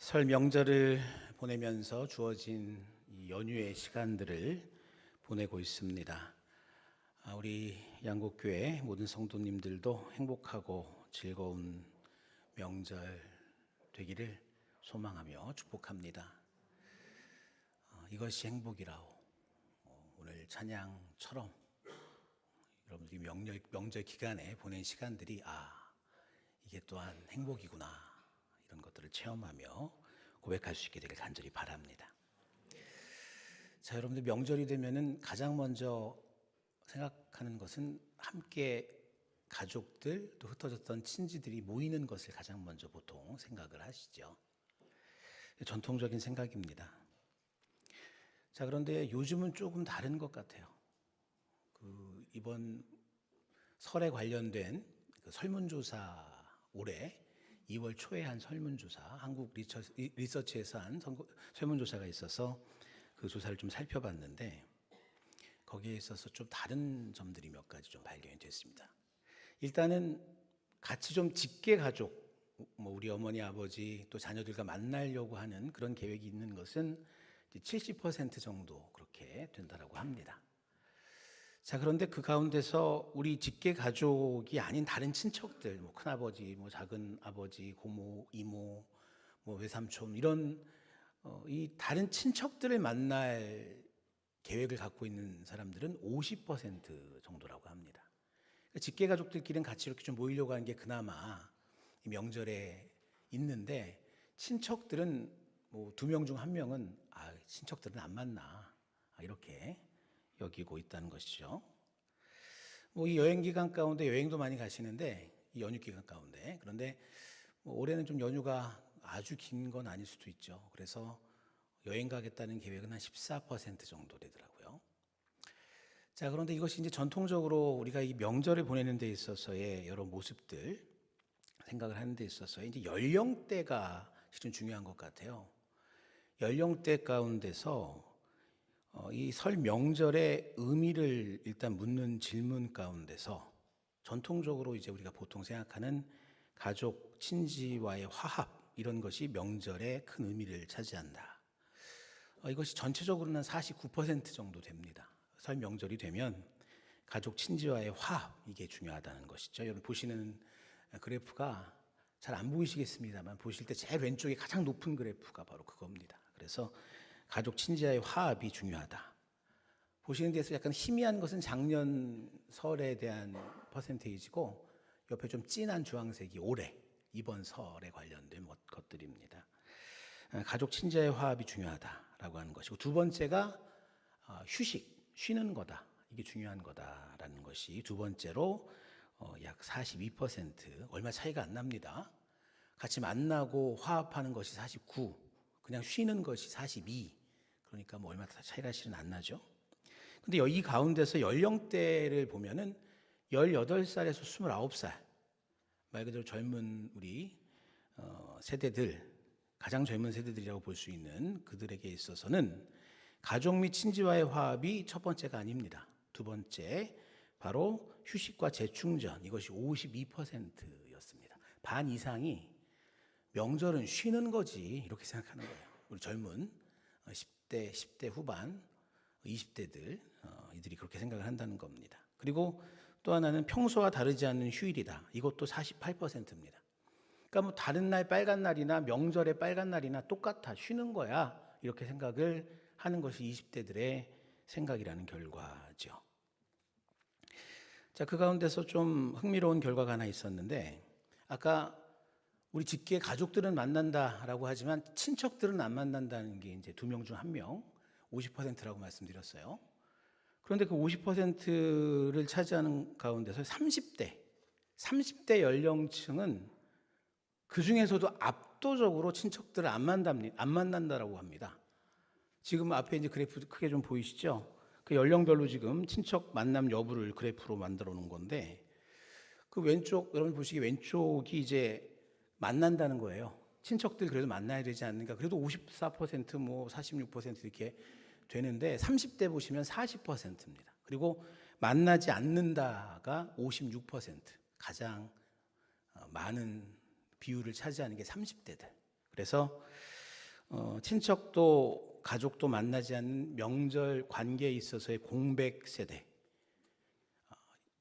설 명절을 보내면서 주어진 이 연휴의 시간들을 보내고 있습니다. 우리 양곡교회 모든 성도님들도 행복하고 즐거운 명절 되기를 소망하며 축복합니다. 이것이 행복이라오. 오늘 찬양처럼 여러분들이 명절 기간에 보낸 시간들이 이게 또한 행복이구나, 이런 것들을 체험하며 고백할 수 있게 되길 간절히 바랍니다. 자, 여러분들 명절이 되면은 가장 먼저 생각하는 것은 함께 가족들, 또 흩어졌던 친지들이 모이는 것을 가장 먼저 보통 생각을 하시죠. 전통적인 생각입니다. 자, 그런데 요즘은 조금 다른 것 같아요. 이번 설에 관련된 설문조사, 올해 2월 초에 한 설문조사, 한국 리서치에서 한 설문조사가 있어서 그 조사를 좀 살펴봤는데, 거기에 있어서 좀 다른 점들이 몇 가지 좀 발견이 됐습니다. 일단은 같이 좀 직계 가족, 우리 어머니, 아버지, 또 자녀들과 만나려고 하는 그런 계획이 있는 것은 70% 정도 그렇게 된다라고 합니다. 자, 그런데 그 가운데서 우리 직계 가족이 아닌 다른 친척들, 큰아버지, 작은 아버지, 고모, 이모, 외삼촌, 이런 이 다른 친척들을 만날 계획을 갖고 있는 사람들은 50% 정도라고 합니다. 그러니까 직계 가족들끼리는 같이 이렇게 좀 모이려고 하는 게 그나마 이 명절에 있는데, 친척들은 2명 중 1명은 친척들은 안 만나, 이렇게 여기고 있다는 것이죠. 이 여행 기간 가운데 여행도 많이 가시는데, 이 연휴 기간 가운데, 그런데 올해는 좀 연휴가 아주 긴 건 아닐 수도 있죠. 그래서 여행 가겠다는 계획은 한 14% 정도 되더라고요. 자, 그런데 이것이 이제 전통적으로 우리가 이 명절을 보내는 데 있어서의 여러 모습들, 생각을 하는 데 있어서 이제 연령대가 실은 중요한 것 같아요. 연령대 가운데서 이 설 명절의 의미를 일단 묻는 질문 가운데서 전통적으로 이제 우리가 보통 생각하는 가족, 친지와의 화합, 이런 것이 명절의 큰 의미를 차지한다. 이것이 전체적으로는 49% 정도 됩니다. 설 명절이 되면 가족, 친지와의 화합, 이게 중요하다는 것이죠. 여러분 보시는 그래프가 잘 안 보이시겠습니다만, 보실 때 제일 왼쪽에 가장 높은 그래프가 바로 그겁니다. 그래서 가족, 친지와의 화합이 중요하다. 보시는 데서 약간 희미한 것은 작년 설에 대한 퍼센테이지고, 옆에 좀 진한 주황색이 올해 이번 설에 관련된 것들입니다. 가족, 친지와의 화합이 중요하다라고 하는 것이고, 두 번째가 휴식, 쉬는 거다. 이게 중요한 거다라는 것이 두 번째로 약 42%, 얼마 차이가 안 납니다. 같이 만나고 화합하는 것이 49, 그냥 쉬는 것이 42. 그러니까 얼마 차이가 실은 안 나죠. 근데 이 가운데서 연령대를 보면은 18살에서 29살, 말 그대로 젊은 우리 세대들, 가장 젊은 세대들이라고 볼 수 있는 그들에게 있어서는 가족 및 친지와의 화합이 첫 번째가 아닙니다. 두 번째, 바로 휴식과 재충전, 이것이 52%였습니다. 반 이상이 명절은 쉬는 거지, 이렇게 생각하는 거예요. 우리 젊은 10대 후반, 20대들, 이들이 그렇게 생각을 한다는 겁니다. 그리고 또 하나는 평소와 다르지 않는 휴일이다. 이것도 48%입니다. 그러니까 다른 날 빨간 날이나 명절의 빨간 날이나 똑같아, 쉬는 거야, 이렇게 생각을 하는 것이 20대들의 생각이라는 결과죠. 자, 그 가운데서 좀 흥미로운 결과가 하나 있었는데, 아까 우리 직계 가족들은 만난다라고 하지만 친척들은 안 만난다는 게 이제 2명 중 1명, 50%라고 말씀드렸어요. 그런데 그 50%를 차지하는 가운데서 30대 연령층은 그 중에서도 압도적으로 친척들을 안 만난다라고 합니다. 지금 앞에 이제 그래프 크게 좀 보이시죠? 그 연령별로 지금 친척 만남 여부를 그래프로 만들어 놓은 건데, 그 왼쪽, 여러분 보시기 왼쪽이 이제 만난다는 거예요. 친척들 그래도 만나야 되지 않는가. 그래도 54%, 46% 이렇게 되는데, 30대 보시면 40%입니다. 그리고 만나지 않는다가 56%, 가장 많은 비율을 차지하는 게 30대들. 그래서 친척도 가족도 만나지 않는 명절 관계에 있어서의 공백 세대.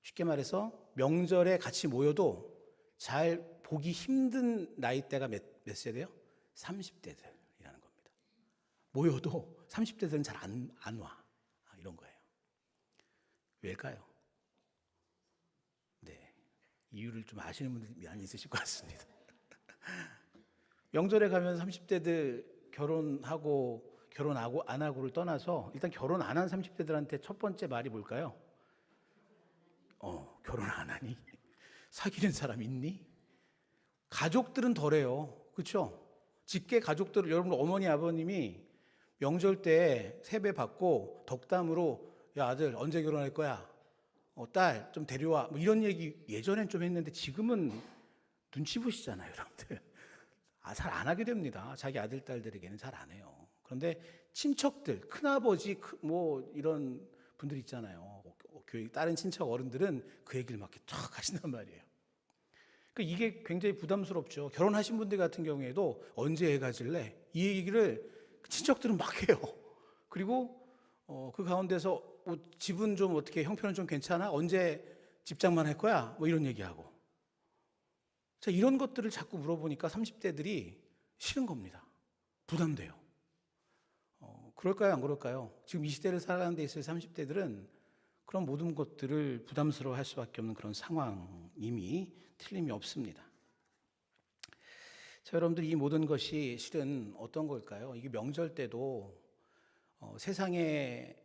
쉽게 말해서 명절에 같이 모여도 잘 보기 힘든 나이대가 몇 세대요? 30대들이라는 겁니다. 모여도 30대들은 잘 안 와. 이런 거예요. 왜일까요? 네, 이유를 좀 아시는 분들이 많이 있으실 것 같습니다. 명절에 가면 30대들 결혼하고 안 하고를 떠나서 일단 결혼 안 한 30대들한테 첫 번째 말이 뭘까요? 결혼 안 하니? 사귀는 사람 있니? 가족들은 덜해요. 그렇죠? 직계 가족들, 여러분 어머니 아버님이 명절 때 세배 받고 덕담으로 야 아들 언제 결혼할 거야? 딸 좀 데려와. 뭐 이런 얘기 예전엔 좀 했는데 지금은 눈치 보시잖아요, 여러분들. 잘 안 하게 됩니다. 자기 아들 딸들에게는 잘 안 해요. 그런데 친척들, 큰아버지 뭐 이런 분들 있잖아요. 교회 다른 친척 어른들은 그 얘기를 막 이렇게 쫙 하신단 말이에요. 그러니까 이게 굉장히 부담스럽죠. 결혼하신 분들 같은 경우에도 언제 애 가질래? 이 얘기를 친척들은 막 해요. 그리고 그 가운데서 뭐 집은 좀 어떻게 형편은 좀 괜찮아? 언제 집장만 할 거야? 뭐 이런 얘기하고. 자, 이런 것들을 자꾸 물어보니까 30대들이 싫은 겁니다. 부담돼요. 그럴까요? 안 그럴까요? 지금 이 시대를 살아가는 데 있어서 30대들은 그런 모든 것들을 부담스러워 할 수밖에 없는 그런 상황임이 틀림이 없습니다. 자, 여러분들 이 모든 것이 실은 어떤 걸까요? 이게 명절 때도 세상의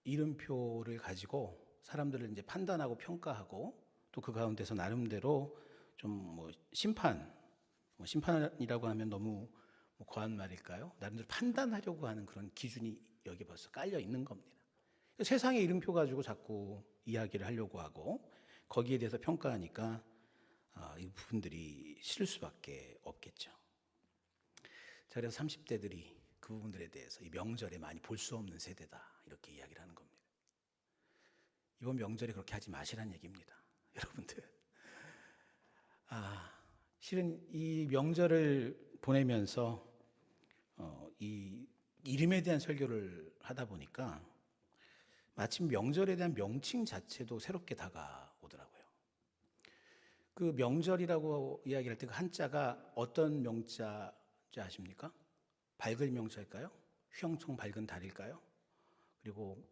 이름표를 가지고 사람들을 이제 판단하고 평가하고 또 그 가운데서 나름대로 좀 뭐 심판이라고 하면 너무 과한 말일까요? 나름대로 판단하려고 하는 그런 기준이 여기 벌써 깔려 있는 겁니다. 세상의 이름표 가지고 자꾸 이야기를 하려고 하고 거기에 대해서 평가하니까 이 부분들이 싫을 수밖에 없겠죠. 자, 그래서 30대들이 그 부분들에 대해서 이 명절에 많이 볼 수 없는 세대다 이렇게 이야기를 하는 겁니다. 이번 명절에 그렇게 하지 마시라는 얘기입니다. 여러분들. 실은 이 명절을 보내면서 이 이름에 대한 설교를 하다 보니까 마침 명절에 대한 명칭 자체도 새롭게 다가오더라고요. 그 명절이라고 이야기할 때 그 한자가 어떤 명자인지 아십니까? 밝을 명자일까요? 휘영청 밝은 달일까요? 그리고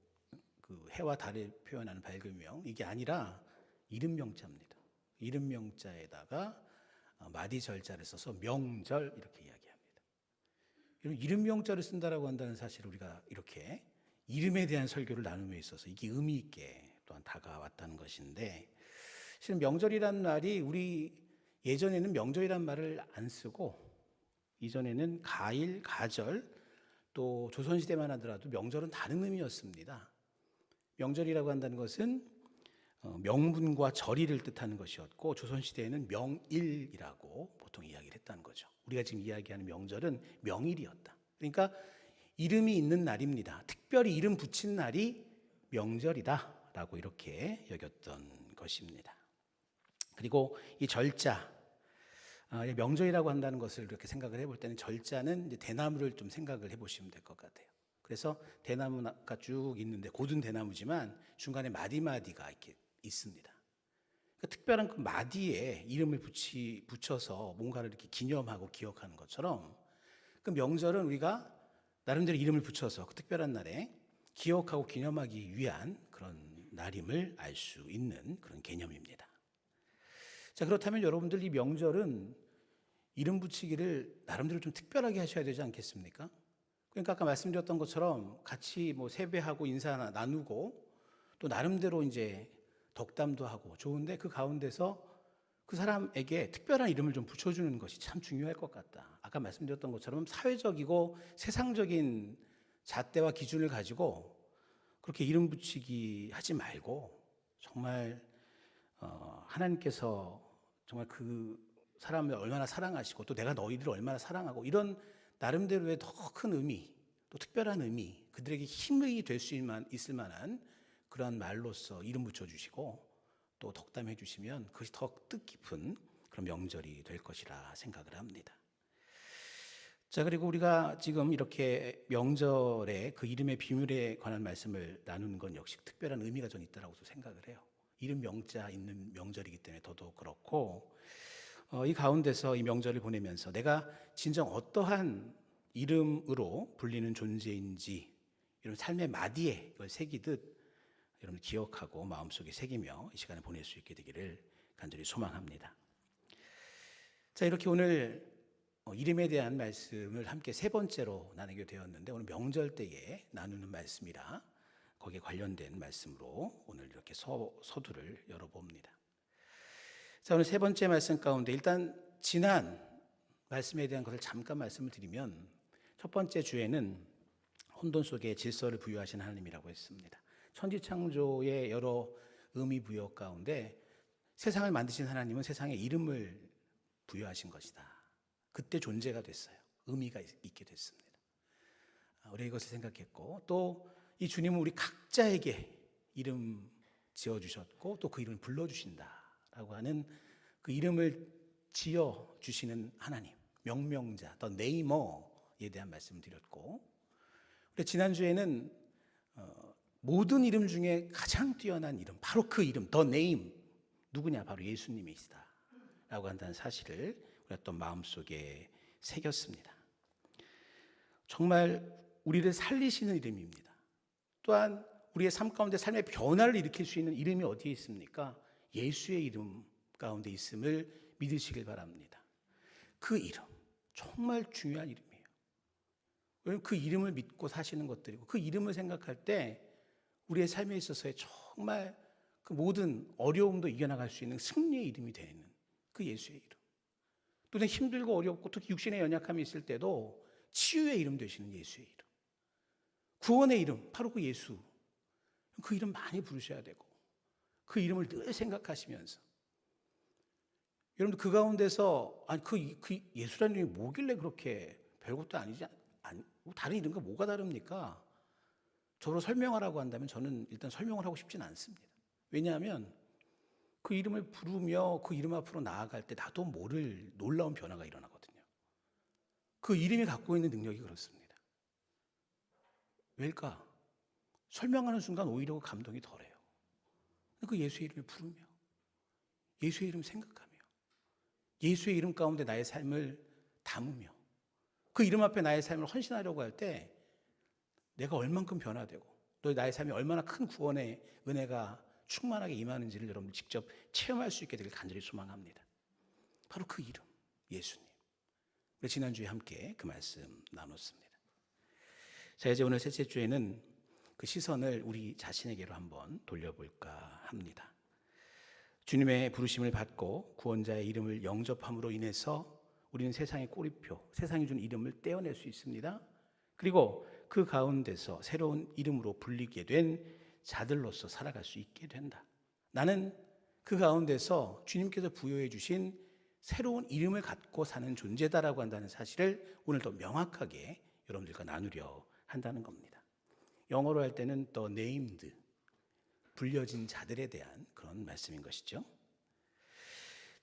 그 해와 달을 표현하는 밝은 명, 이게 아니라 이름 명자입니다. 이름 명자에다가 마디 절자를 써서 명절 이렇게 이야기합니다. 이름 명자를 쓴다라고 한다는 사실을 우리가 이렇게 이름에 대한 설교를 나눔에 있어서 이게 의미 있게 또한 다가왔다는 것인데, 실은 명절이라는 말이 우리 예전에는 명절이라는 말을 안 쓰고 이전에는 가일, 가절, 또 조선시대만 하더라도 명절은 다른 의미였습니다. 명절이라고 한다는 것은 명분과 절의를 뜻하는 것이었고 조선시대에는 명일이라고 보통 이야기를 했다는 거죠. 우리가 지금 이야기하는 명절은 명일이었다. 그러니까 이름이 있는 날입니다. 특별히 이름 붙인 날이 명절이다 라고 이렇게 여겼던 것입니다. 그리고 이 절자, 명절이라고 한다는 것을 이렇게 생각을 해볼 때는 절자는 이제 대나무를 좀 생각을 해보시면 될 것 같아요. 그래서 대나무가 쭉 있는데 고든 대나무지만 중간에 마디마디가 이렇게 있습니다. 그러니까 특별한 그 마디에 이름을 붙여서 뭔가를 이렇게 기념하고 기억하는 것처럼 그 명절은 우리가 나름대로 이름을 붙여서 그 특별한 날에 기억하고 기념하기 위한 그런 날임을 알 수 있는 그런 개념입니다. 자, 그렇다면 여러분들 이 명절은 이름 붙이기를 나름대로 좀 특별하게 하셔야 되지 않겠습니까? 그러니까 아까 말씀드렸던 것처럼 같이 뭐 세배하고 인사 나누고 또 나름대로 이제 덕담도 하고 좋은데 그 가운데서 그 사람에게 특별한 이름을 좀 붙여주는 것이 참 중요할 것 같다. 아까 말씀드렸던 것처럼 사회적이고 세상적인 잣대와 기준을 가지고 그렇게 이름 붙이기 하지 말고 정말 하나님께서 정말 그 사람을 얼마나 사랑하시고 또 내가 너희들을 얼마나 사랑하고 이런 나름대로의 더 큰 의미 또 특별한 의미 그들에게 힘이 될 수 있을 만한 그러한 말로써 이름 붙여주시고 또 덕담해 주시면 그것이 더 뜻깊은 그런 명절이 될 것이라 생각을 합니다. 자, 그리고 우리가 지금 이렇게 명절에 그 이름의 비밀에 관한 말씀을 나누는 건 역시 특별한 의미가 좀 있다고 생각을 해요. 이름 명자 있는 명절이기 때문에 더더욱 그렇고, 이 가운데서 이 명절을 보내면서 내가 진정 어떠한 이름으로 불리는 존재인지 이런 삶의 마디에 이걸 새기듯 여러분 기억하고 마음속에 새기며 이 시간을 보낼 수 있게 되기를 간절히 소망합니다. 자, 이렇게 오늘 이름에 대한 말씀을 함께 세 번째로 나누게 되었는데, 오늘 명절 때에 나누는 말씀이라 거기에 관련된 말씀으로 오늘 이렇게 서두를 열어봅니다. 자, 오늘 세 번째 말씀 가운데 일단 지난 말씀에 대한 것을 잠깐 말씀을 드리면, 첫 번째 주에는 혼돈 속에 질서를 부여하신 하나님이라고 했습니다. 천지창조의 여러 의미 부여 가운데 세상을 만드신 하나님은 세상에 이름을 부여하신 것이다. 그때 존재가 됐어요. 의미가 있게 됐습니다. 우리 이것을 생각했고, 또 이 주님은 우리 각자에게 이름 지어주셨고 또 그 이름을 불러주신다라고 하는 그 이름을 지어주시는 하나님, 명명자, 더 네이머에 대한 말씀을 드렸고, 우리 지난주에는 모든 이름 중에 가장 뛰어난 이름, 바로 그 이름, 더 네임, 누구냐? 바로 예수님이시다 라고 한다는 사실을 우리가 또 마음속에 새겼습니다. 정말 우리를 살리시는 이름입니다. 또한 우리의 삶 가운데 삶의 변화를 일으킬 수 있는 이름이 어디에 있습니까? 예수의 이름 가운데 있음을 믿으시길 바랍니다. 그 이름, 정말 중요한 이름이에요. 왜냐하면 그 이름을 믿고 사시는 것들이고, 그 이름을 생각할 때 우리의 삶에 있어서의 정말 그 모든 어려움도 이겨나갈 수 있는 승리의 이름이 되는 그 예수의 이름. 또 힘들고 어렵고 특히 육신의 연약함이 있을 때도 치유의 이름 되시는 예수의 이름. 구원의 이름, 바로 그 예수. 그 이름 많이 부르셔야 되고, 그 이름을 늘 생각하시면서, 여러분들 그 가운데서 그 예수라는 이름이 뭐길래 그렇게 별것도 아니지, 다른 이름과 뭐가 다릅니까? 저로 설명하라고 한다면 저는 일단 설명을 하고 싶진 않습니다. 왜냐하면 그 이름을 부르며 그 이름 앞으로 나아갈 때 나도 모를 놀라운 변화가 일어나거든요. 그 이름이 갖고 있는 능력이 그렇습니다. 왜일까? 설명하는 순간 오히려 감동이 덜해요. 그 예수의 이름을 부르며, 예수의 이름 생각하며, 예수의 이름 가운데 나의 삶을 담으며, 그 이름 앞에 나의 삶을 헌신하려고 할 때 내가 얼만큼 변화되고 또 나의 삶에 얼마나 큰 구원의 은혜가 충만하게 임하는지를 여러분 직접 체험할 수 있게 되길 간절히 소망합니다. 바로 그 이름, 예수님. 우리 지난주에 함께 그 말씀 나눴습니다. 자, 이제 오늘 셋째 주에는 그 시선을 우리 자신에게로 한번 돌려볼까 합니다. 주님의 부르심을 받고 구원자의 이름을 영접함으로 인해서 우리는 세상의 꼬리표, 세상이 준 이름을 떼어낼 수 있습니다. 그리고 그 가운데서 새로운 이름으로 불리게 된 자들로서 살아갈 수 있게 된다. 나는 그 가운데서 주님께서 부여해 주신 새로운 이름을 갖고 사는 존재다라고 한다는 사실을 오늘 더 명확하게 여러분들과 나누려 한다는 겁니다. 영어로 할 때는 the named, 불려진 자들에 대한 그런 말씀인 것이죠.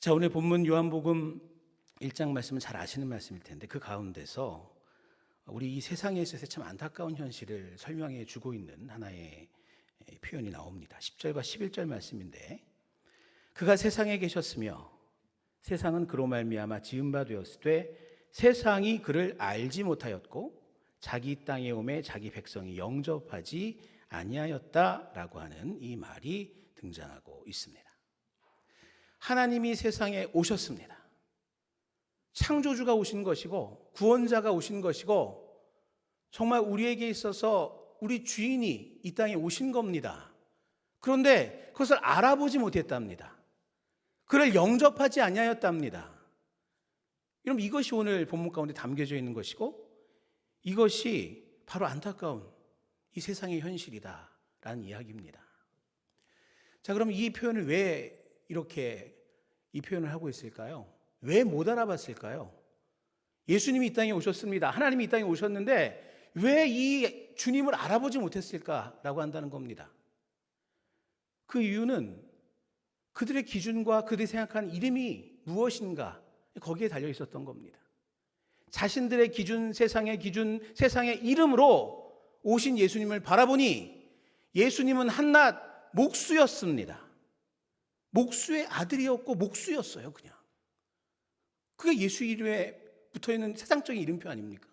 자, 오늘 본문 요한복음 1장 말씀은 잘 아시는 말씀일 텐데, 그 가운데서 우리 이 세상에 있어서 참 안타까운 현실을 설명해 주고 있는 하나의 표현이 나옵니다. 10절과 11절 말씀인데, 그가 세상에 계셨으며 세상은 그로 말미암아 지은 바 되었으되 세상이 그를 알지 못하였고 자기 땅에 오매 자기 백성이 영접하지 아니하였다라고 하는 이 말이 등장하고 있습니다. 하나님이 세상에 오셨습니다. 창조주가 오신 것이고 구원자가 오신 것이고 정말 우리에게 있어서 우리 주인이 이 땅에 오신 겁니다. 그런데 그것을 알아보지 못했답니다. 그를 영접하지 아니하였답니다. 여러분, 이것이 오늘 본문 가운데 담겨져 있는 것이고 이것이 바로 안타까운 이 세상의 현실이다라는 이야기입니다. 자, 그럼 이 표현을 왜 이렇게 이 표현을 하고 있을까요? 왜 못 알아봤을까요? 예수님이 이 땅에 오셨습니다. 하나님이 이 땅에 오셨는데 왜 이 주님을 알아보지 못했을까라고 한다는 겁니다. 그 이유는 그들의 기준과 그들이 생각하는 이름이 무엇인가 거기에 달려 있었던 겁니다. 자신들의 기준, 세상의 기준, 세상의 이름으로 오신 예수님을 바라보니 예수님은 한낱 목수였습니다. 목수의 아들이었고 목수였어요, 그냥. 그게 예수 이름에 붙어있는 세상적인 이름표 아닙니까?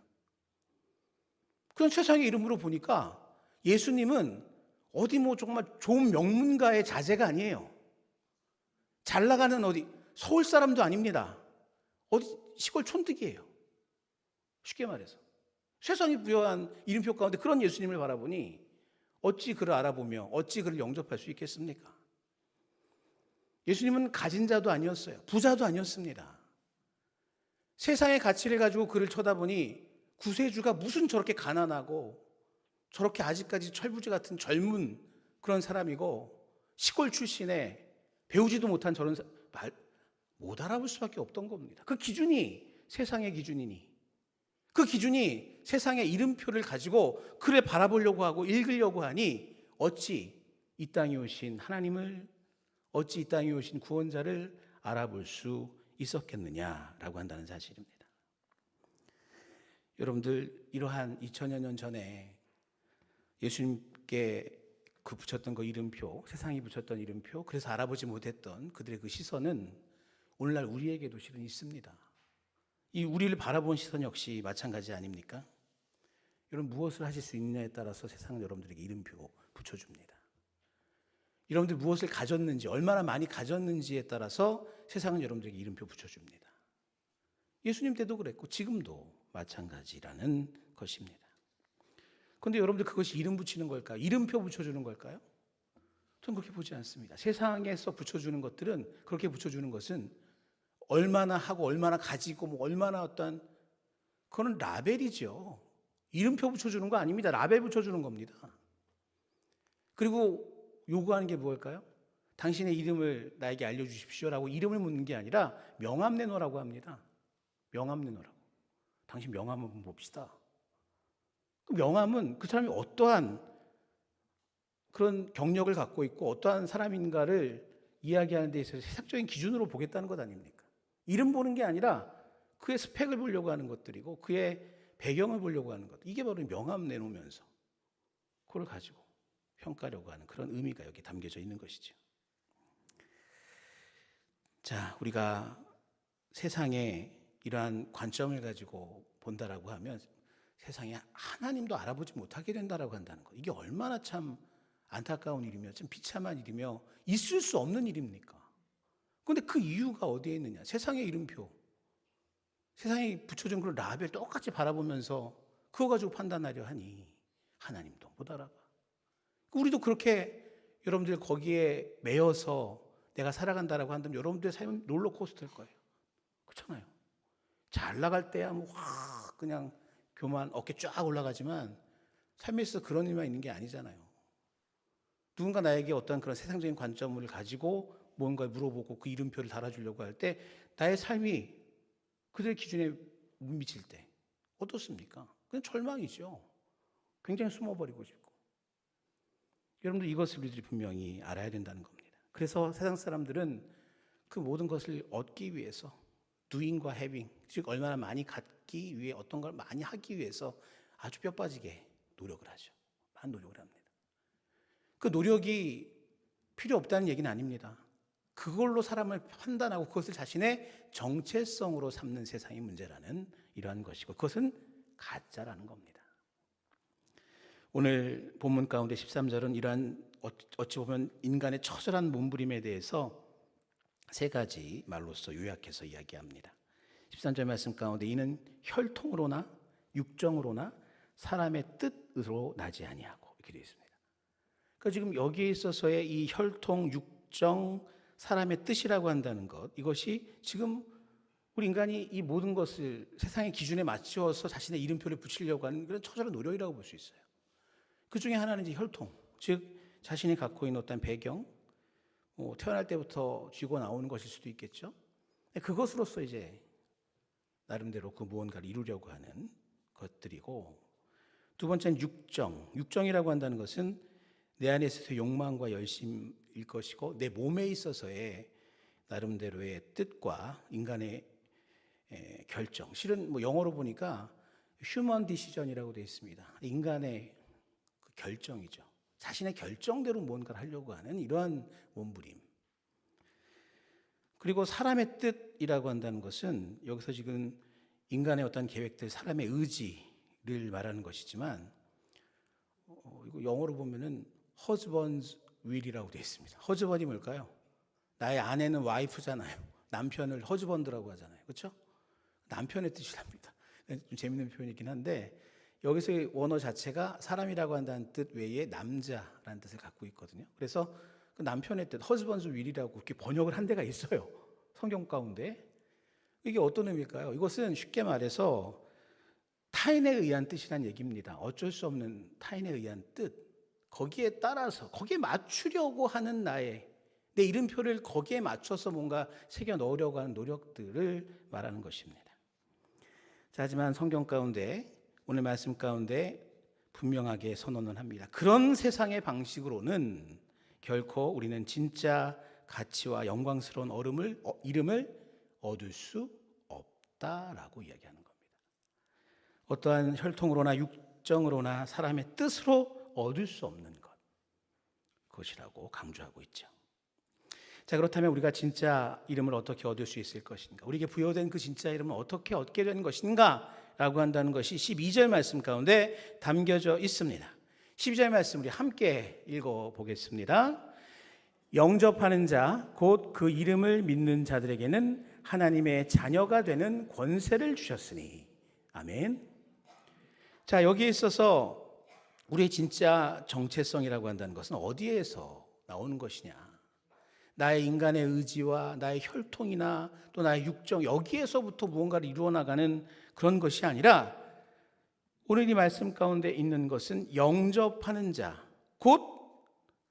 그런 세상의 이름으로 보니까 예수님은 어디 뭐 정말 좋은 명문가의 자제가 아니에요. 잘 나가는 어디 서울 사람도 아닙니다. 어디 시골 촌뜨기예요. 쉽게 말해서. 세상이 부여한 이름표 가운데 그런 예수님을 바라보니 어찌 그를 알아보며 어찌 그를 영접할 수 있겠습니까? 예수님은 가진 자도 아니었어요. 부자도 아니었습니다. 세상의 가치를 가지고 그를 쳐다보니 구세주가 무슨 저렇게 가난하고 저렇게 아직까지 철부지 같은 젊은 그런 사람이고 시골 출신에 배우지도 못한 저런 말 못 알아볼 수밖에 없던 겁니다. 그 기준이 세상의 기준이니 그 기준이 세상의 이름표를 가지고 그를 바라보려고 하고 읽으려고 하니 어찌 이 땅에 오신 하나님을 어찌 이 땅에 오신 구원자를 알아볼 수 있었겠느냐라고 한다는 사실입니다. 여러분들 이러한 2000여 년 전에 예수님께 그 붙였던 그 이름표, 세상이 붙였던 이름표, 그래서 알아보지 못했던 그들의 그 시선은 오늘날 우리에게도 실은 있습니다. 이 우리를 바라본 시선 역시 마찬가지 아닙니까? 여러분 무엇을 하실 수 있느냐에 따라서 세상은 여러분들에게 이름표 붙여줍니다. 여러분들이 무엇을 가졌는지, 얼마나 많이 가졌는지에 따라서 세상은 여러분들에게 이름표 붙여줍니다. 예수님 때도 그랬고 지금도 마찬가지라는 것입니다. 그런데 여러분들 그것이 이름 붙이는 걸까요? 이름표 붙여주는 걸까요? 저는 그렇게 보지 않습니다. 세상에서 붙여주는 것들은, 그렇게 붙여주는 것은 얼마나 하고 얼마나 가지고 뭐 얼마나 어떤 그거는 라벨이죠. 이름표 붙여주는 거 아닙니다. 라벨 붙여주는 겁니다. 그리고 요구하는 게 무엇일까요? 당신의 이름을 나에게 알려주십시오라고 이름을 묻는 게 아니라 명함 내놓으라고 합니다. 명함 내놓으라고. 당신 명함 한번 봅시다. 그 명함은 그 사람이 어떠한 그런 경력을 갖고 있고 어떠한 사람인가를 이야기하는 데 있어서 세상적인 기준으로 보겠다는 것 아닙니까? 이름 보는 게 아니라 그의 스펙을 보려고 하는 것들이고 그의 배경을 보려고 하는 것. 이게 바로 명함 내놓으면서 그걸 가지고 평가하려고 하는 그런 의미가 여기 담겨져 있는 것이죠. 자, 우리가 세상에 이러한 관점을 가지고 본다라고 하면 세상에 하나님도 알아보지 못하게 된다라고 한다는 것. 이게 얼마나 참 안타까운 일이며 참 비참한 일이며 있을 수 없는 일입니까? 그런데 그 이유가 어디에 있느냐? 세상의 이름표, 세상에 붙여준 그런 라벨 똑같이 바라보면서 그거 가지고 판단하려 하니 하나님도 못 알아봐. 우리도 그렇게 여러분들 거기에 매여서 내가 살아간다라고 한다면 여러분들의 삶은 롤러코스터일 거예요. 그렇잖아요. 잘 나갈 때야 뭐 확 그냥 교만 어깨 쫙 올라가지만 삶에 있어서 그런 일만 있는 게 아니잖아요. 누군가 나에게 어떤 그런 세상적인 관점을 가지고 뭔가를 물어보고 그 이름표를 달아주려고 할 때 나의 삶이 그들의 기준에 못 미칠 때 어떻습니까? 그냥 절망이죠. 굉장히 숨어버리고 싶고. 여러분들 이것을 우리들이 분명히 알아야 된다는 겁니다. 그래서 세상 사람들은 그 모든 것을 얻기 위해서 doing과 having, 즉 얼마나 많이 갖기 위해 어떤 걸 많이 하기 위해서 아주 뼈 빠지게 노력을 하죠. 많은 노력을 합니다. 그 노력이 필요 없다는 얘기는 아닙니다. 그걸로 사람을 판단하고 그것을 자신의 정체성으로 삼는 세상의 문제라는 이러한 것이고 그것은 가짜라는 겁니다. 오늘 본문 가운데 13절은 이러한 어찌 보면 인간의 처절한 몸부림에 대해서 세 가지 말로서 요약해서 이야기합니다. 13절 말씀 가운데 이는 혈통으로나 육정으로나 사람의 뜻으로 나지 아니하고 이렇게 되어 있습니다. 그러니까 지금 여기에 있어서의 이 혈통, 육정, 사람의 뜻이라고 한다는 것, 이것이 지금 우리 인간이 이 모든 것을 세상의 기준에 맞추어서 자신의 이름표를 붙이려고 하는 그런 처절한 노력이라고 볼 수 있어요. 그 중에 하나는 이제 혈통, 즉 자신이 갖고 있는 어떤 배경, 태어날 때부터 쥐고 나오는 것일 수도 있겠죠. 그것으로서 이제 나름대로 그 무언가를 이루려고 하는 것들이고, 두 번째는 육정. 육정이라고 한다는 것은 내 안에 있어서 욕망과 열심일 것이고 내 몸에 있어서의 나름대로의 뜻과 인간의 결정. 실은 뭐 영어로 보니까 휴먼 디시전이라고 되어 있습니다. 인간의 그 결정이죠. 자신의 결정대로 뭔가를 하려고 하는 이러한 몸부림. 그리고 사람의 뜻이라고 한다는 것은 여기서 지금 인간의 어떤 계획들, 사람의 의지를 말하는 것이지만 이거 영어로 보면은 husband's will이라고 되어 있습니다. husband이 뭘까요? 나의 아내는 와이프잖아요. 남편을 husband라고 하잖아요. 그렇죠? 남편의 뜻이랍니다. 좀 재밌는 표현이긴 한데 여기서의 원어 자체가 사람이라고 한다는 뜻 외에 남자라는 뜻을 갖고 있거든요. 그래서 그 남편의 뜻, husband's will이라고 이렇게 번역을 한 데가 있어요. 성경 가운데. 이게 어떤 의미일까요? 이것은 쉽게 말해서 타인에 의한 뜻이란 얘기입니다. 어쩔 수 없는 타인에 의한 뜻. 거기에 따라서, 거기에 맞추려고 하는 내 이름표를 거기에 맞춰서 뭔가 새겨 넣으려고 하는 노력들을 말하는 것입니다. 자, 하지만 성경 가운데, 오늘 말씀 가운데 분명하게 선언을 합니다. 그런 세상의 방식으로는 결코 우리는 진짜 가치와 영광스러운 이름을 얻을 수 없다라고 이야기하는 겁니다. 어떠한 혈통으로나 육정으로나 사람의 뜻으로 얻을 수 없는 그것이라고 강조하고 있죠. 자, 그렇다면 우리가 진짜 이름을 어떻게 얻을 수 있을 것인가? 우리에게 부여된 그 진짜 이름은 어떻게 얻게 되는 것인가? 라고 한다는 것이 12절 말씀 가운데 담겨져 있습니다. 12절 말씀 우리 함께 읽어보겠습니다. 영접하는 자, 곧 그 이름을 믿는 자들에게는 하나님의 자녀가 되는 권세를 주셨으니. 아멘. 자, 여기에 있어서 우리의 진짜 정체성이라고 한다는 것은 어디에서 나오는 것이냐? 나의 인간의 의지와 나의 혈통이나 또 나의 육정, 여기에서부터 무언가를 이루어 나가는 그런 것이 아니라 오늘 이 말씀 가운데 있는 것은 영접하는 자, 곧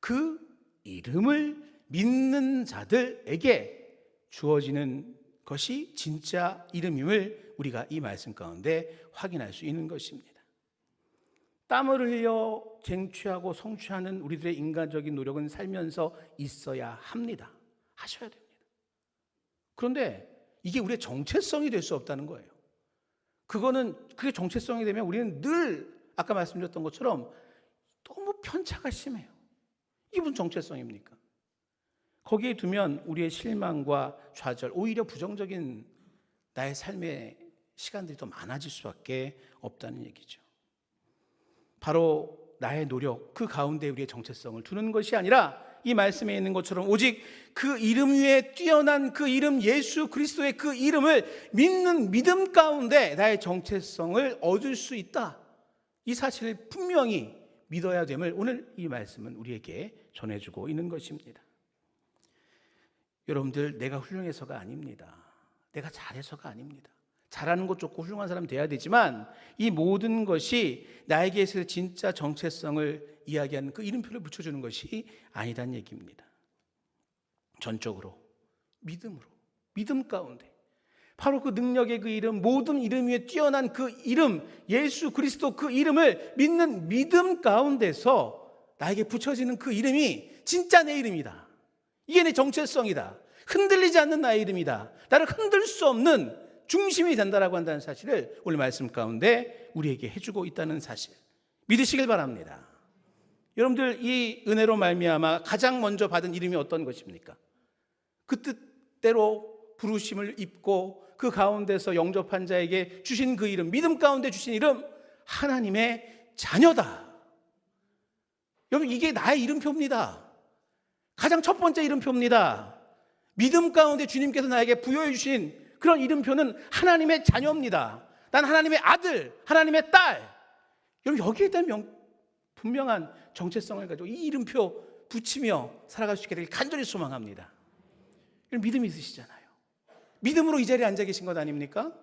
그 이름을 믿는 자들에게 주어지는 것이 진짜 이름임을 우리가 이 말씀 가운데 확인할 수 있는 것입니다. 땀을 흘려 쟁취하고 성취하는 우리들의 인간적인 노력은 살면서 있어야 합니다. 하셔야 됩니다. 그런데 이게 우리의 정체성이 될 수 없다는 거예요. 그게 정체성이 되면 우리는 늘 아까 말씀드렸던 것처럼 너무 편차가 심해요. 이게 무슨 정체성입니까? 거기에 두면 우리의 실망과 좌절, 오히려 부정적인 나의 삶의 시간들이 더 많아질 수밖에 없다는 얘기죠. 바로 나의 노력, 그 가운데 우리의 정체성을 두는 것이 아니라 이 말씀에 있는 것처럼 오직 그 이름 위에 뛰어난 그 이름 예수 그리스도의 그 이름을 믿는 믿음 가운데 나의 정체성을 얻을 수 있다. 이 사실을 분명히 믿어야 됨을 오늘 이 말씀은 우리에게 전해주고 있는 것입니다. 여러분들, 내가 훌륭해서가 아닙니다. 내가 잘해서가 아닙니다. 잘하는 것 좋고 훌륭한 사람 돼야 되지만 이 모든 것이 나에게 있을 진짜 정체성을 이야기하는 그 이름표를 붙여주는 것이 아니란 얘기입니다. 전적으로 믿음으로, 믿음 가운데 바로 그 능력의 그 이름, 모든 이름 위에 뛰어난 그 이름 예수 그리스도 그 이름을 믿는 믿음 가운데서 나에게 붙여지는 그 이름이 진짜 내 이름이다. 이게 내 정체성이다. 흔들리지 않는 나의 이름이다. 나를 흔들 수 없는 중심이 된다라고 한다는 사실을 오늘 말씀 가운데 우리에게 해주고 있다는 사실 믿으시길 바랍니다. 여러분들, 이 은혜로 말미암아 가장 먼저 받은 이름이 어떤 것입니까? 그 뜻대로 부르심을 입고 그 가운데서 영접한 자에게 주신 그 이름, 믿음 가운데 주신 이름, 하나님의 자녀다. 여러분, 이게 나의 이름표입니다. 가장 첫 번째 이름표입니다. 믿음 가운데 주님께서 나에게 부여해 주신 그런 이름표는 하나님의 자녀입니다. 난 하나님의 아들, 하나님의 딸. 여러분, 여기에 대한 분명한 정체성을 가지고 이 이름표 붙이며 살아갈 수 있게 되길 간절히 소망합니다. 여러분, 믿음이 있으시잖아요. 믿음으로 이 자리에 앉아 계신 것 아닙니까?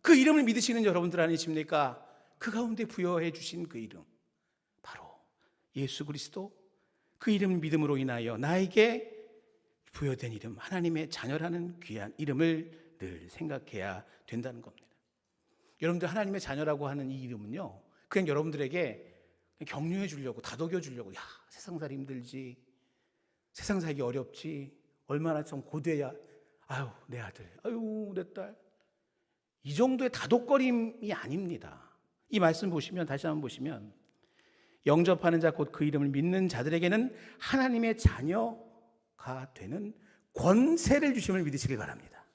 그 이름을 믿으시는 여러분들 아니십니까? 그 가운데 부여해 주신 그 이름, 바로 예수 그리스도, 그 이름 믿음으로 인하여 나에게 부여된 이름, 하나님의 자녀라는 귀한 이름을 늘 생각해야 된다는 겁니다. 여러분들, 하나님의 자녀라고 하는 이 이름은요, 그냥 여러분들에게 격려해 주려고, 다독여 주려고, 야, 세상살이 힘들지, 세상 살기 어렵지, 얼마나 좀 고되야, 아유 내 아들, 아유 내 딸, 이 정도의 다독거림이 아닙니다. 이 말씀 보시면, 다시 한번 보시면, 영접하는 자 곧 그 이름을 믿는 자들에게는 하나님의 자녀가 되는 권세를 주심을 믿으시길 바랍니다.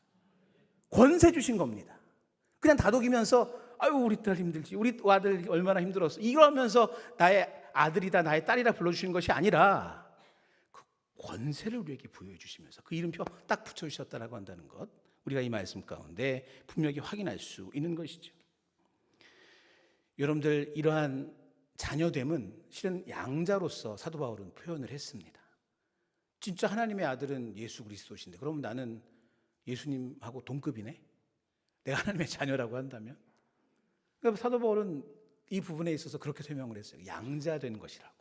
권세 주신 겁니다. 그냥 다독이면서 아유 우리 딸 힘들지, 우리 아들 얼마나 힘들었어, 이러면서 나의 아들이다 나의 딸이라 불러주시는 것이 아니라 그 권세를 우리에게 부여해 주시면서 그 이름표 딱 붙여주셨다라고 한다는 것, 우리가 이 말씀 가운데 분명히 확인할 수 있는 것이죠. 여러분들, 이러한 자녀됨은 실은 양자로서 사도 바울은 표현을 했습니다. 진짜 하나님의 아들은 예수 그리스도신데 그럼 나는 예수님하고 동급이네? 내가 하나님의 자녀라고 한다면? 그러니까 사도 바울은 이 부분에 있어서 그렇게 설명을 했어요. 양자된 것이라고.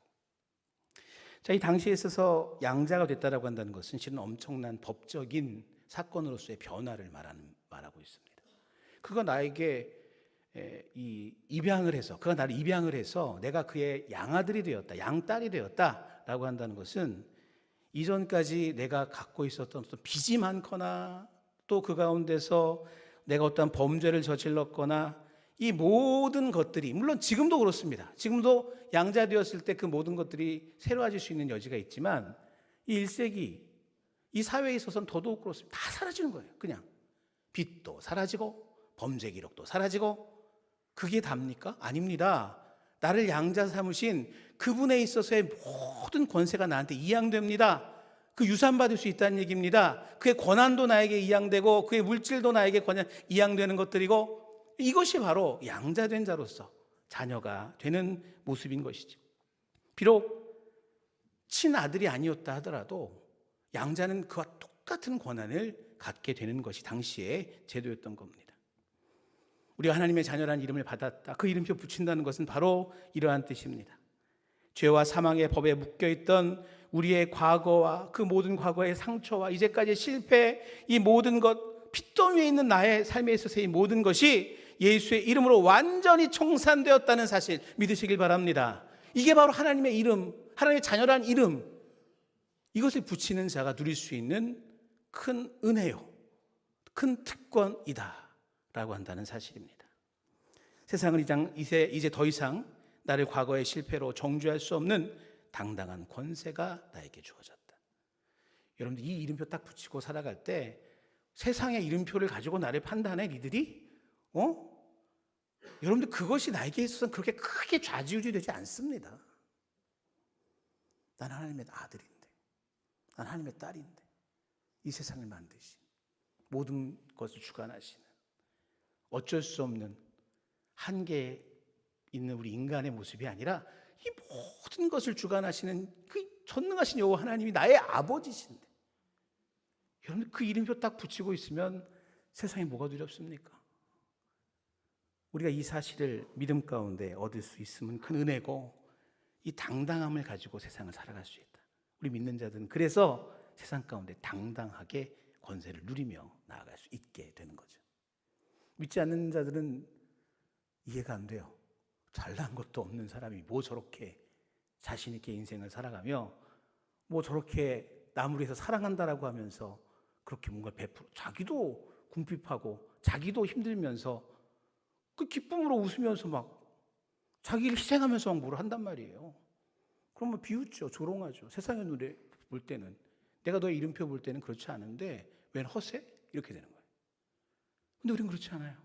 자, 이 당시에 있어서 양자가 됐다라고 한다는 것은 실은 엄청난 법적인 사건으로서의 변화를 말하고 있습니다. 그가 나에게 입양을 해서, 그가 나를 입양을 해서 내가 그의 양아들이 되었다, 양딸이 되었다라고 한다는 것은 이전까지 내가 갖고 있었던 어떤 빚이 많거나 또 그 가운데서 내가 어떤 범죄를 저질렀거나 이 모든 것들이, 물론 지금도 그렇습니다. 지금도 양자되었을 때 그 모든 것들이 새로워질 수 있는 여지가 있지만 이 1세기 이 사회에 있어서는 더더욱 그렇습니다. 다 사라지는 거예요. 그냥 빚도 사라지고 범죄 기록도 사라지고. 그게 답니까? 아닙니다. 나를 양자 삼으신 그분에 있어서의 모든 권세가 나한테 이양됩니다. 그 유산받을 수 있다는 얘기입니다. 그의 권한도 나에게 이양되고 그의 물질도 나에게 이양되는 것들이고, 이것이 바로 양자된 자로서 자녀가 되는 모습인 것이죠. 비록 친아들이 아니었다 하더라도 양자는 그와 똑같은 권한을 갖게 되는 것이 당시의 제도였던 겁니다. 우리가 하나님의 자녀라는 이름을 받았다, 그 이름표 붙인다는 것은 바로 이러한 뜻입니다. 죄와 사망의 법에 묶여있던 우리의 과거와 그 모든 과거의 상처와 이제까지의 실패, 이 모든 것, 핏더미에 있는 나의 삶에 있어서의 이 모든 것이 예수의 이름으로 완전히 청산되었다는 사실 믿으시길 바랍니다. 이게 바로 하나님의 이름, 하나님의 자녀라는 이름, 이것을 붙이는 자가 누릴 수 있는 큰 은혜요, 큰 특권이다 라고 한다는 사실입니다. 세상은 이제 더 이상 나를 과거의 실패로 정죄할 수 없는 당당한 권세가 나에게 주어졌다. 여러분들, 이 이름표 딱 붙이고 살아갈 때 세상의 이름표를 가지고 나를 판단해 니들이? 여러분들, 그것이 나에게 있어서는 그렇게 크게 좌지우지 되지 않습니다. 난 하나님의 아들인데, 난 하나님의 딸인데, 이 세상을 만드신, 모든 것을 주관하시는, 어쩔 수 없는 한계에 있는 우리 인간의 모습이 아니라 이 모든 것을 주관하시는 그 전능하신 여호와 하나님이 나의 아버지신데, 여러분 그 이름표 딱 붙이고 있으면 세상에 뭐가 두렵습니까? 우리가 이 사실을 믿음 가운데 얻을 수 있으면 큰 은혜고, 이 당당함을 가지고 세상을 살아갈 수 있다. 우리 믿는 자들은 그래서 세상 가운데 당당하게 권세를 누리며 나아갈 수 있게 되는 거죠. 믿지 않는 자들은 이해가 안 돼요. 잘난 것도 없는 사람이 뭐 저렇게 자신 있게 인생을 살아가며 뭐 저렇게 남을 위해서 사랑한다라고 하면서 그렇게 뭔가 자기도 궁핍하고 자기도 힘들면서 그 기쁨으로 웃으면서 막 자기를 희생하면서 막 뭐를 한단 말이에요. 그러면 비웃죠. 조롱하죠. 세상의 눈에 볼 때는, 내가 너의 이름표 볼 때는 그렇지 않은데 웬 허세? 이렇게 되는 거예요. 근데 우리는 그렇지 않아요.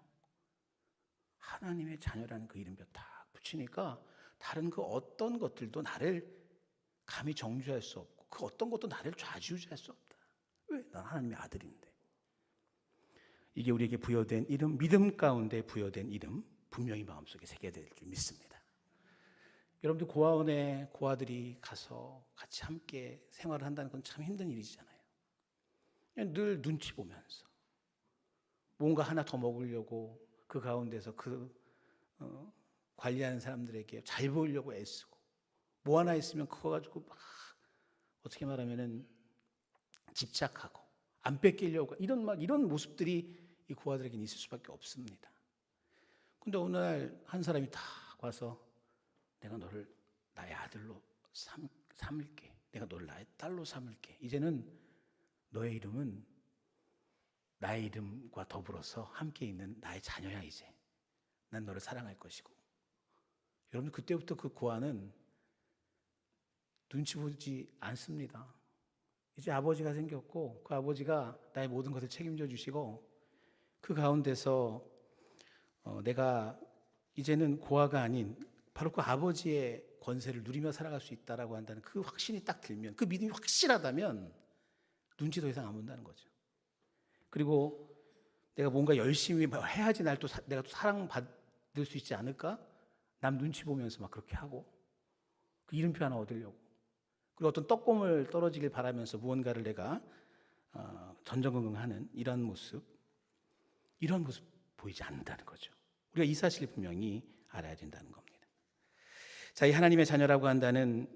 하나님의 자녀라는 그 이름표 딱 붙이니까 다른 그 어떤 것들도 나를 감히 정죄할 수 없고 그 어떤 것도 나를 좌지우지할 수 없다. 왜? 난 하나님의 아들인데. 이게 우리에게 부여된 이름, 믿음 가운데 부여된 이름, 분명히 마음속에 새겨질 줄 믿습니다. 여러분들, 고아원에 고아들이 가서 같이 함께 생활을 한다는 건 참 힘든 일이잖아요. 그냥 늘 눈치 보면서 뭔가 하나 더 먹으려고 그 가운데서 관리하는 사람들에게 잘 보이려고 애쓰고, 뭐 하나 있으면 그거 가지고 막 어떻게 말하면은 집착하고 안 뺏기려고, 이런 모습들이 이 고아들에게는 있을 수밖에 없습니다. 근데 어느 날 한 사람이 딱 와서 내가 너를 나의 아들로 삼을게, 내가 너를 나의 딸로 삼을게, 이제는 너의 이름은 나의 이름과 더불어서 함께 있는 나의 자녀야. 이제 난 너를 사랑할 것이고. 여러분, 그때부터 그 고아는 눈치 보지 않습니다. 이제 아버지가 생겼고 그 아버지가 나의 모든 것을 책임져 주시고 그 가운데서 내가 이제는 고아가 아닌 바로 그 아버지의 권세를 누리며 살아갈 수 있다라고 한다는 그 확신이 딱 들면, 그 믿음이 확실하다면 눈치 더 이상 안 본다는 거죠. 그리고 내가 뭔가 열심히 해야지 내가 또 사랑받을 수 있지 않을까? 남 눈치 보면서 막 그렇게 하고 그 이름표 하나 얻으려고, 그리고 어떤 떡고물 떨어지길 바라면서 무언가를 내가 전전긍긍하는 이런 모습 보이지 않는다는 거죠. 우리가 이 사실을 분명히 알아야 된다는 겁니다. 자, 이 하나님의 자녀라고 한다는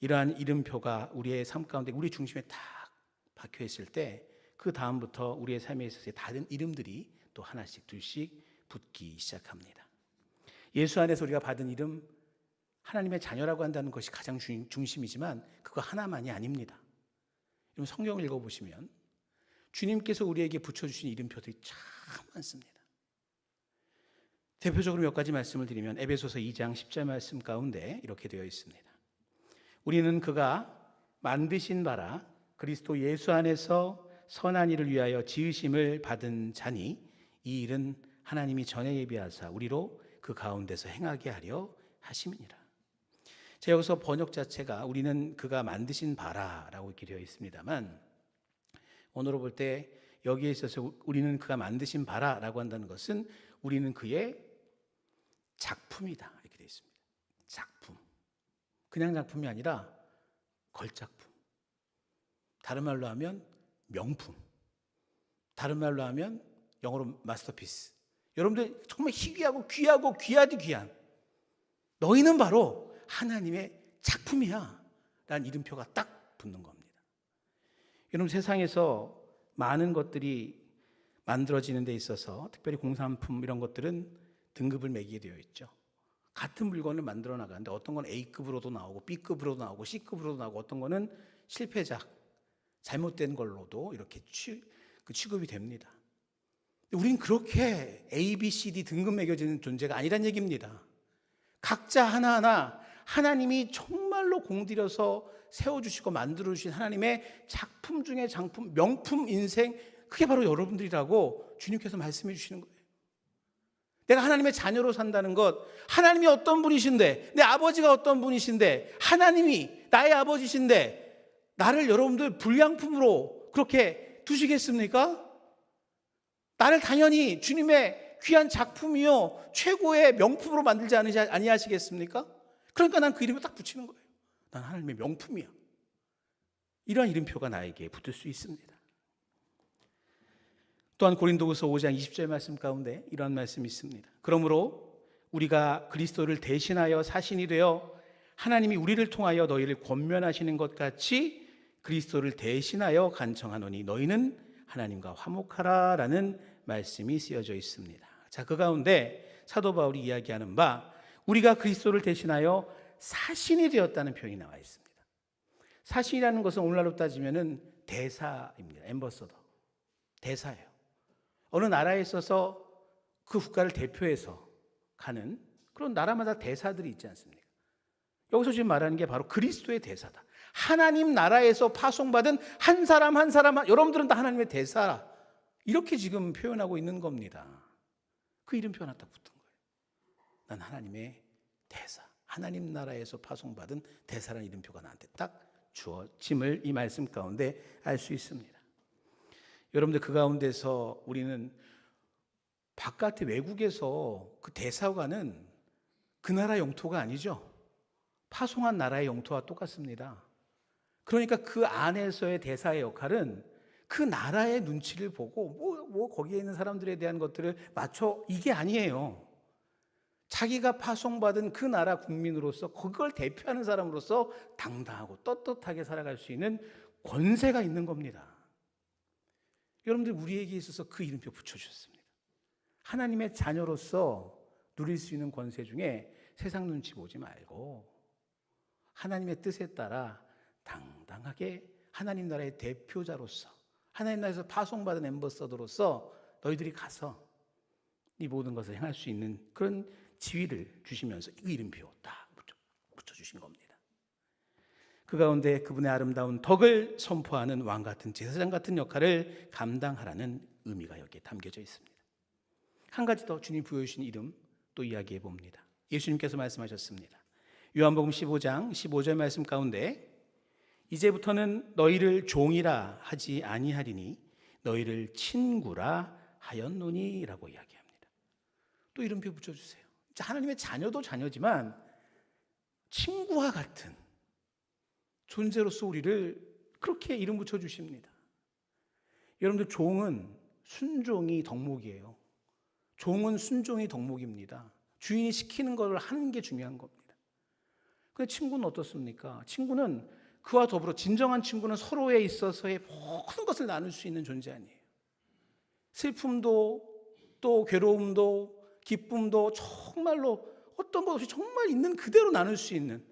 이러한 이름표가 우리의 삶 가운데 우리 중심에 딱 박혀 있을 때 그 다음부터 우리의 삶에 있어서 다른 이름들이 또 하나씩 둘씩 붙기 시작합니다. 예수 안에서 우리가 받은 이름, 하나님의 자녀라고 한다는 것이 가장 중심이지만 그거 하나만이 아닙니다. 여러분, 성경을 읽어보시면 주님께서 우리에게 붙여주신 이름표들이 참 많습니다. 대표적으로 몇 가지 말씀을 드리면 에베소서 2장 10절 말씀 가운데 이렇게 되어 있습니다. 우리는 그가 만드신 바라 그리스도 예수 안에서 선한 일을 위하여 지으심을 받은 자니 이 일은 하나님이 전에 예비하사 우리로 그 가운데서 행하게 하려 하심이니라. 자, 여기서 번역 자체가 우리는 그가 만드신 바라라고 이렇게 되어 있습니다만 오늘로 볼 때 여기에 있어서 우리는 그가 만드신 바라라고 한다는 것은 우리는 그의 작품이다 이렇게 되어 있습니다. 작품, 그냥 작품이 아니라 걸작품, 다른 말로 하면 명품, 다른 말로 하면 영어로 마스터피스. 여러분들 정말 희귀하고 귀하고 귀하디 귀한 너희는 바로 하나님의 작품이야 라는 이름표가 딱 붙는 겁니다. 여러분, 세상에서 많은 것들이 만들어지는 데 있어서 특별히 공산품 이런 것들은 등급을 매기게 되어 있죠. 같은 물건을 만들어 나가는데 어떤 건 A급으로도 나오고 B급으로도 나오고 C급으로도 나오고 어떤 거는 실패작, 잘못된 걸로도 이렇게 취급이 됩니다. 우린 그렇게 A, B, C, D 등급 매겨지는 존재가 아니란 얘기입니다. 각자 하나하나 하나님이 정말로 공들여서 세워주시고 만들어주신 하나님의 작품 중에 작품, 명품 인생, 그게 바로 여러분들이라고 주님께서 말씀해 주시는 거예요. 내가 하나님의 자녀로 산다는 것, 하나님이 어떤 분이신데, 내 아버지가 어떤 분이신데, 하나님이 나의 아버지신데 나를 여러분들 불량품으로 그렇게 두시겠습니까? 나를 당연히 주님의 귀한 작품이요 최고의 명품으로 만들지 아니하시겠습니까? 그러니까 난 그 이름을 딱 붙이는 거예요. 난 하나님의 명품이야. 이러한 이름표가 나에게 붙을 수 있습니다. 또한 고린도후서 5장 20절 말씀 가운데 이러한 말씀이 있습니다. 그러므로 우리가 그리스도를 대신하여 사신이 되어 하나님이 우리를 통하여 너희를 권면하시는 것 같이 그리스도를 대신하여 간청하노니 너희는 하나님과 화목하라 라는 말씀이 쓰여져 있습니다. 자, 그 가운데 사도 바울이 이야기하는 바 우리가 그리스도를 대신하여 사신이 되었다는 표현이 나와 있습니다. 사신이라는 것은 오늘날로 따지면 대사입니다. 앰버서더, 대사예요. 어느 나라에 있어서 그 국가를 대표해서 가는 그런 나라마다 대사들이 있지 않습니까? 여기서 지금 말하는 게 바로 그리스도의 대사다. 하나님 나라에서 파송받은 한 사람 한 사람, 여러분들은 다 하나님의 대사라. 이렇게 지금 표현하고 있는 겁니다. 그 이름표 하나 딱 붙은 거예요. 난 하나님의 대사, 하나님 나라에서 파송받은 대사라는 이름표가 나한테 딱 주어짐을 이 말씀 가운데 알 수 있습니다. 여러분들, 그 가운데서 우리는 바깥의 외국에서 그 대사관은 그 나라 영토가 아니죠. 파송한 나라의 영토와 똑같습니다. 그러니까 그 안에서의 대사의 역할은 그 나라의 눈치를 보고 거기에 있는 사람들에 대한 것들을 맞춰, 이게 아니에요. 자기가 파송받은 그 나라 국민으로서, 그걸 대표하는 사람으로서 당당하고 떳떳하게 살아갈 수 있는 권세가 있는 겁니다. 여러분들, 우리에게 있어서 그 이름표 붙여주셨습니다. 하나님의 자녀로서 누릴 수 있는 권세 중에 세상 눈치 보지 말고 하나님의 뜻에 따라 당당하게 하나님 나라의 대표자로서 하나님 나라에서 파송받은 앰버서더로서 너희들이 가서 이 모든 것을 행할 수 있는 그런 지위를 주시면서 이 이름표 딱 붙여주신 겁니다. 그 가운데 그분의 아름다운 덕을 선포하는 왕 같은 제사장 같은 역할을 감당하라는 의미가 여기에 담겨져 있습니다. 한 가지 더 주님 부여해 주신 이름 또 이야기해 봅니다. 예수님께서 말씀하셨습니다. 요한복음 15장 15절 말씀 가운데 이제부터는 너희를 종이라 하지 아니하리니 너희를 친구라 하였노니라고 이야기합니다. 또 이름표 붙여주세요. 하나님의 자녀도 자녀지만 친구와 같은 존재로서 우리를 그렇게 이름 붙여주십니다. 여러분들 종은 순종이 덕목이에요. 종은 순종이 덕목입니다. 주인이 시키는 것을 하는 게 중요한 겁니다. 근데 친구는 어떻습니까? 친구는 그와 더불어 진정한 친구는 서로에 있어서의 모든 것을 나눌 수 있는 존재 아니에요. 슬픔도 또 괴로움도 기쁨도 정말로 어떤 것 없이 정말 있는 그대로 나눌 수 있는,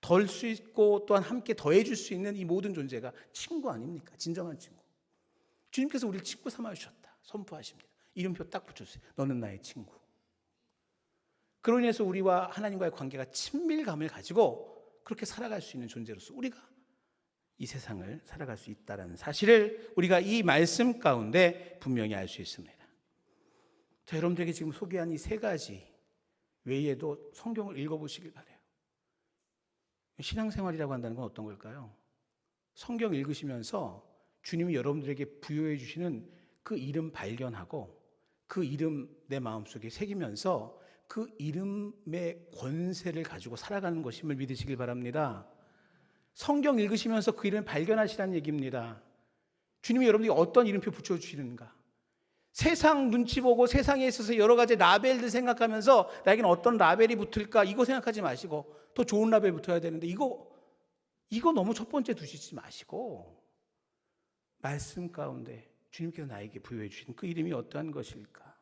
덜 수 있고 또한 함께 더해줄 수 있는 이 모든 존재가 친구 아닙니까? 진정한 친구. 주님께서 우리를 친구 삼아주셨다 선포하십니다. 이름표 딱 붙여주세요. 너는 나의 친구. 그로 인해서 우리와 하나님과의 관계가 친밀감을 가지고 그렇게 살아갈 수 있는 존재로서 우리가 이 세상을 살아갈 수 있다는 사실을 우리가 이 말씀 가운데 분명히 알 수 있습니다. 자, 여러분들에게 지금 소개한 이 세 가지 외에도 성경을 읽어보시길 바라요. 신앙생활이라고 한다는 건 어떤 걸까요? 성경 읽으시면서 주님이 여러분들에게 부여해 주시는 그 이름 발견하고 그 이름 내 마음속에 새기면서 그 이름의 권세를 가지고 살아가는 것임을 믿으시길 바랍니다. 성경 읽으시면서 그 이름을 발견하시라는 얘기입니다. 주님이 여러분에게 어떤 이름표 붙여주시는가? 세상 눈치 보고 세상에 있어서 여러 가지 라벨들 생각하면서 나에게는 어떤 라벨이 붙을까 이거 생각하지 마시고 더 좋은 라벨 붙어야 되는데 이거 너무 첫 번째 두시지 마시고 말씀 가운데 주님께서 나에게 부여해 주신 그 이름이 어떠한 것일까?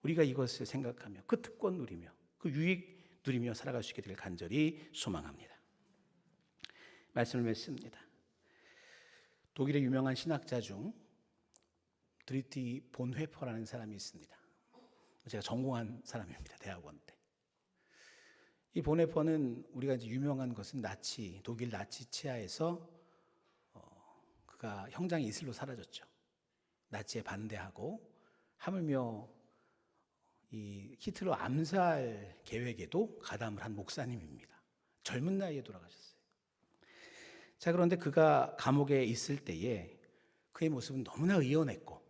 우리가 이것을 생각하며 그 특권 누리며 그 유익 누리며 살아갈 수 있게 될 간절히 소망합니다. 말씀을 맺습니다. 독일의 유명한 신학자 중 드리티 본회퍼라는 사람이 있습니다. 제가 전공한 사람입니다. 대학원 때. 이 본회퍼는 우리가 이제 유명한 것은 독일 나치 치하에서 그가 형장이 이슬로 사라졌죠. 나치에 반대하고 하물며 이 히틀러 암살 계획에도 가담을 한 목사님입니다. 젊은 나이에 돌아가셨어요. 자, 그런데 그가 감옥에 있을 때에 그의 모습은 너무나 의연했고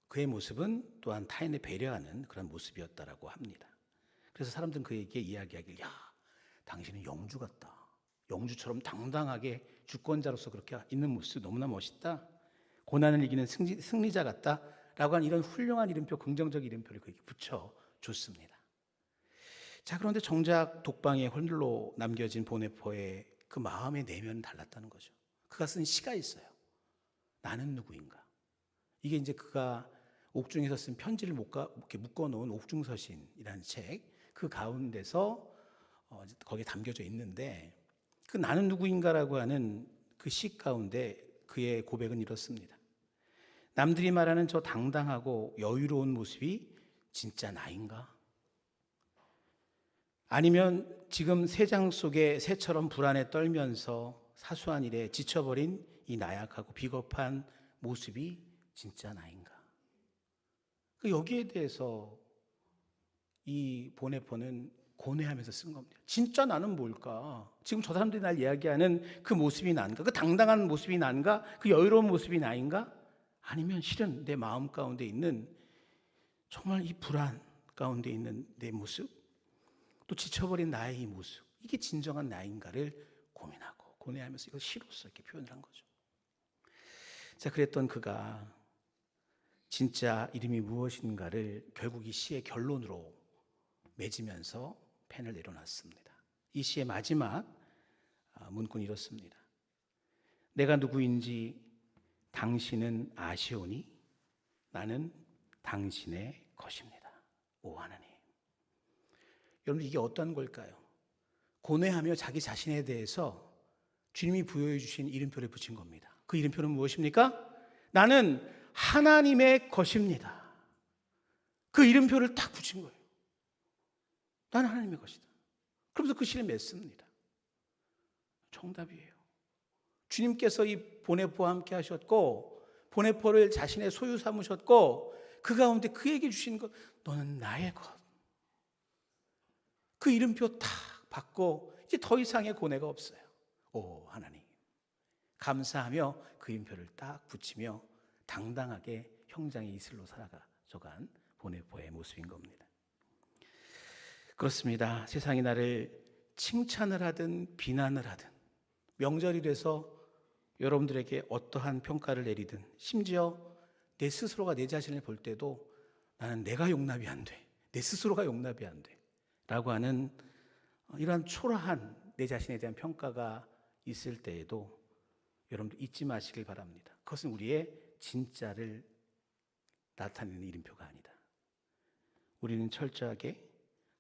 그의 모습은 또한 타인을 배려하는 그런 모습이었다라고 합니다. 그래서 사람들은 그에게 이야기하길, 야, 당신은 영주 같다. 영주처럼 당당하게 주권자로서 그렇게 있는 모습 너무나 멋있다. 고난을 이기는 승리자 같다. 라고 한 이런 훌륭한 이름표, 긍정적 이름표를 그에게 붙여줬습니다. 자, 그런데 정작 독방에 홀로 남겨진 보네포의 그 마음의 내면은 달랐다는 거죠. 그가 쓴 시가 있어요. 나는 누구인가. 이게 이제 그가 옥중에서 쓴 편지를 이렇게 묶어놓은 옥중서신이라는 책, 그 가운데서 거기에 담겨져 있는데 그 나는 누구인가라고 하는 그 시 가운데 그의 고백은 이렇습니다. 남들이 말하는 저 당당하고 여유로운 모습이 진짜 나인가? 아니면 지금 새장 속에 새처럼 불안에 떨면서 사소한 일에 지쳐버린 이 나약하고 비겁한 모습이 진짜 나인가? 여기에 대해서 이 보네포는 고뇌하면서 쓴 겁니다. 진짜 나는 뭘까? 지금 저 사람들이 날 이야기하는 그 모습이 난가? 그 당당한 모습이 난가? 그 여유로운 모습이 나인가? 아니면 실은 내 마음 가운데 있는 정말 이 불안 가운데 있는 내 모습, 또 지쳐버린 나의 이 모습, 이게 진정한 나인가를 고민하고 고뇌하면서 이걸 시로써 이렇게 표현을 한 거죠. 자, 그랬던 그가 진짜 이름이 무엇인가를 결국 이 시의 결론으로 맺으면서 펜을 내려놨습니다. 이 시의 마지막 문구는 이렇습니다. 내가 누구인지 당신은 아시오니 나는 당신의 것입니다. 오 하나님. 여러분, 이게 어떤 걸까요? 고뇌하며 자기 자신에 대해서 주님이 부여해 주신 이름표를 붙인 겁니다. 그 이름표는 무엇입니까? 나는 하나님의 것입니다. 그 이름표를 딱 붙인 거예요. 나는 하나님의 것이다. 그러면서 그 실에 맺습니다. 정답이에요. 주님께서 이 보네포와 함께 하셨고 보네포를 자신의 소유 삼으셨고 그 가운데 그에게 주신 것, 너는 나의 것. 그 이름표 딱 받고 이제 더 이상의 고뇌가 없어요. 오 하나님 감사하며 그 이름표를 딱 붙이며 당당하게 형장의 이슬로 살아가져간 보네포의 모습인 겁니다. 그렇습니다. 세상이 나를 칭찬을 하든 비난을 하든 명절이 돼서 여러분들에게 어떠한 평가를 내리든 심지어 내 스스로가 내 자신을 볼 때도 나는 내가 용납이 안 돼. 내 스스로가 용납이 안 돼. 라고 하는 이러한 초라한 내 자신에 대한 평가가 있을 때에도 여러분들 잊지 마시길 바랍니다. 그것은 우리의 진짜를 나타내는 이름표가 아니다. 우리는 철저하게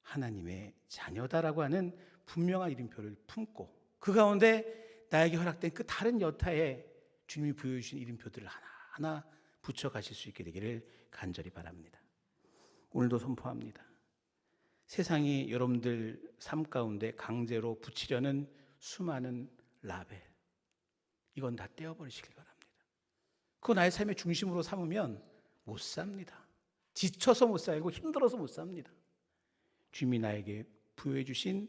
하나님의 자녀다라고 하는 분명한 이름표를 품고 그 가운데 나에게 허락된 그 다른 여타의 주님이 부여해 주신 이름표들을 하나하나 붙여가실 수 있게 되기를 간절히 바랍니다. 오늘도 선포합니다. 세상이 여러분들 삶 가운데 강제로 붙이려는 수많은 라벨, 이건 다 떼어버리시길 바랍니다. 그거 나의 삶의 중심으로 삼으면 못 삽니다. 지쳐서 못 살고 힘들어서 못 삽니다. 주님이 나에게 부여해 주신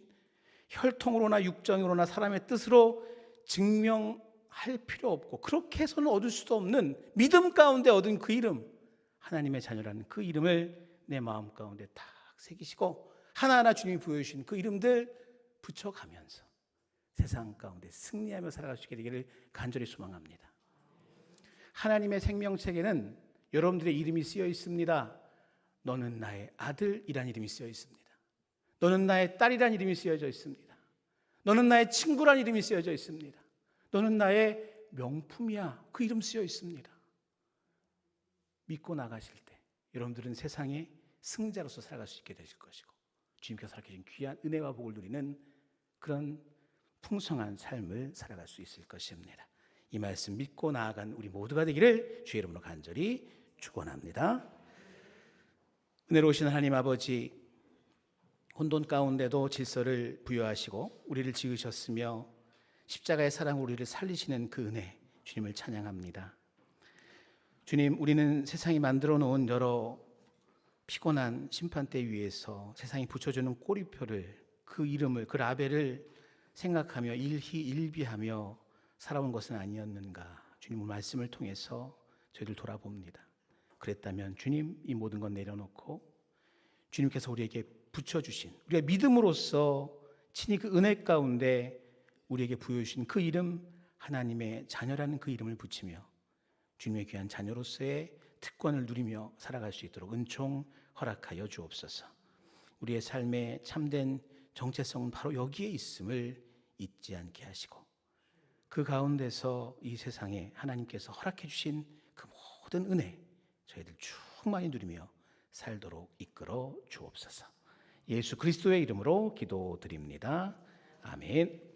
혈통으로나 육정으로나 사람의 뜻으로 증명할 필요 없고 그렇게 해서는 얻을 수도 없는 믿음 가운데 얻은 그 이름, 하나님의 자녀라는 그 이름을 내 마음 가운데 딱 새기시고 하나하나 주님이 부여해 주신 그 이름들 붙여가면서 세상 가운데 승리하며 살아갈 수 있게 되기를 간절히 소망합니다. 하나님의 생명책에는 여러분들의 이름이 쓰여 있습니다. 너는 나의 아들이란 이름이 쓰여 있습니다. 너는 나의 딸이란 이름이 쓰여져 있습니다. 너는 나의 친구란 이름이 쓰여져 있습니다. 너는 나의 명품이야. 그 이름 쓰여 있습니다. 믿고 나가실 때 여러분들은 세상의 승자로서 살아갈 수 있게 되실 것이고 주님께서 허락해 주신 귀한 은혜와 복을 누리는 그런 풍성한 삶을 살아갈 수 있을 것입니다. 이 말씀 믿고 나아간 우리 모두가 되기를 주의 이름으로 간절히 축원합니다. 은혜로우신 하나님 아버지, 혼돈 가운데도 질서를 부여하시고 우리를 지으셨으며 십자가의 사랑으로 우리를 살리시는 그 은혜, 주님을 찬양합니다. 주님, 우리는 세상이 만들어 놓은 여러 피곤한 심판대 위에서 세상이 붙여주는 꼬리표를, 그 이름을, 그 라벨을 생각하며 일희일비하며 살아온 것은 아니었는가. 주님의 말씀을 통해서 저희들 돌아봅니다. 그랬다면 주님, 이 모든 건 내려놓고 주님께서 우리에게 붙여주신, 우리가 믿음으로써 친히 그 은혜 가운데 우리에게 부여주신 그 이름, 하나님의 자녀라는 그 이름을 붙이며 주님의 귀한 자녀로서의 특권을 누리며 살아갈 수 있도록 은총 허락하여 주옵소서. 우리의 삶의 참된 정체성은 바로 여기에 있음을 잊지 않게 하시고 그 가운데서 이 세상에 하나님께서 허락해 주신 그 모든 은혜 저희들 충만히 누리며 살도록 이끌어 주옵소서. 예수 그리스도의 이름으로 기도드립니다. 아멘.